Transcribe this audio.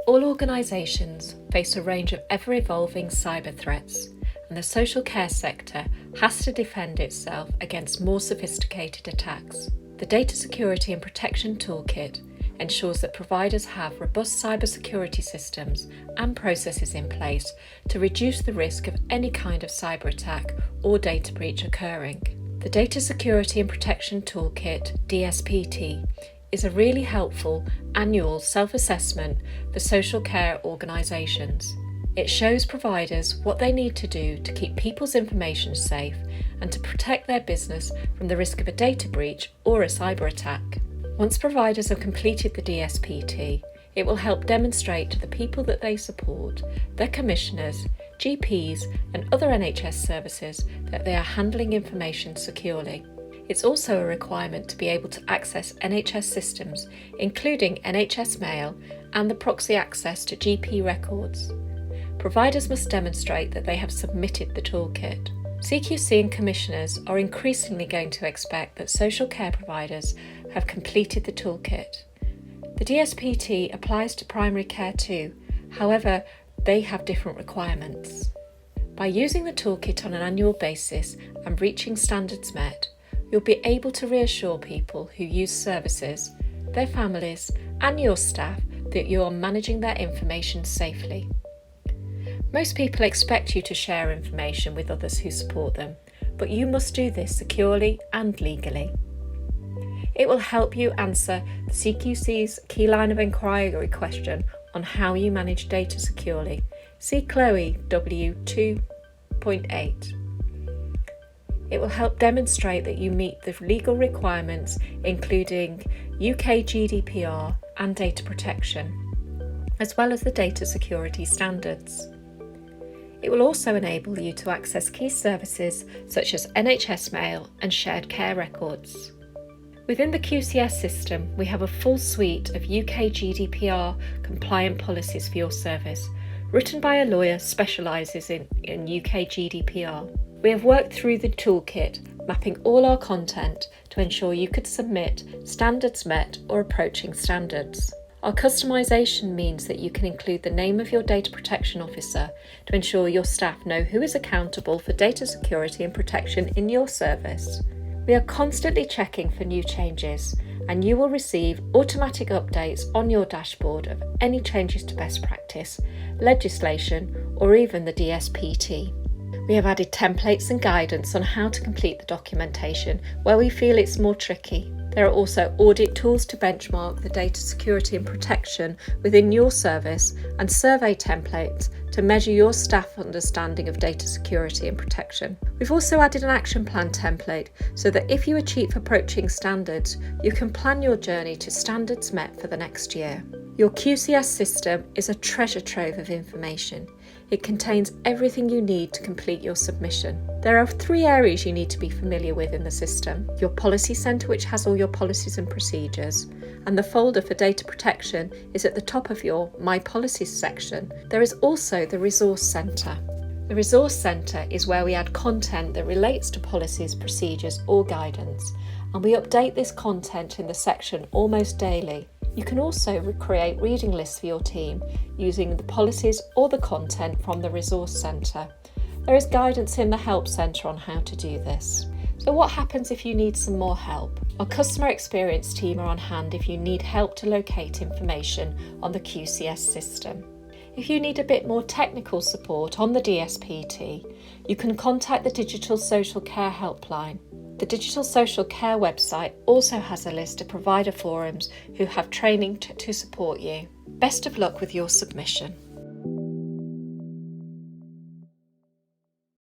All organisations face a range of ever-evolving cyber threats, and the social care sector has to defend itself against more sophisticated attacks. The Data Security and Protection Toolkit ensures that providers have robust cybersecurity systems and processes in place to reduce the risk of any kind of cyber attack or data breach occurring. The Data Security and Protection Toolkit, DSPT, is a really helpful annual self-assessment for social care organisations. It shows providers what they need to do to keep people's information safe and to protect their business from the risk of a data breach or a cyber attack. Once providers have completed the DSPT, it will help demonstrate to the people that they support, their commissioners, GPs and other NHS services that they are handling information securely. It's also a requirement to be able to access NHS systems, including NHS Mail and the proxy access to GP records. Providers must demonstrate that they have submitted the toolkit. CQC and commissioners are increasingly going to expect that social care providers have completed the toolkit. The DSPT applies to primary care too, however, they have different requirements. By using the toolkit on an annual basis and reaching standards met, you'll be able to reassure people who use services, their families, and your staff that you are managing their information safely. Most people expect you to share information with others who support them, but you must do this securely and legally. It will help you answer the CQC's key line of inquiry question on how you manage data securely. See Chloe W 2.8. It will help demonstrate that you meet the legal requirements, including UK GDPR and data protection, as well as the data security standards. It will also enable you to access key services such as NHS Mail and shared care records. Within the QCS system, we have a full suite of UK GDPR compliant policies for your service, written by a lawyer specialises in UK GDPR. We have worked through the toolkit, mapping all our content to ensure you could submit standards met or approaching standards. Our customisation means that you can include the name of your data protection officer to ensure your staff know who is accountable for data security and protection in your service. We are constantly checking for new changes, and you will receive automatic updates on your dashboard of any changes to best practice, legislation, or even the DSPT. We have added templates and guidance on how to complete the documentation where we feel it's more tricky. There are also audit tools to benchmark the data security and protection within your service and survey templates to measure your staff understanding of data security and protection. We've also added an action plan template so that if you achieve approaching standards, you can plan your journey to standards met for the next year. Your QCS system is a treasure trove of information. It contains everything you need to complete your submission. There are 3 areas you need to be familiar with in the system: your policy centre, which has all your policies and procedures, and the folder for data protection is at the top of your My Policies section. There is also the resource centre. The resource centre is where we add content that relates to policies, procedures or guidance, and we update this content in the section almost daily. You can also create reading lists for your team using the policies or the content from the resource centre. There is guidance in the help centre on how to do this. So what happens if you need some more help? Our customer experience team are on hand if you need help to locate information on the QCS system. If you need a bit more technical support on the DSPT, you can contact the Digital Social Care Helpline. The Digital Social Care website also has a list of provider forums who have training to support you. Best of luck with your submission.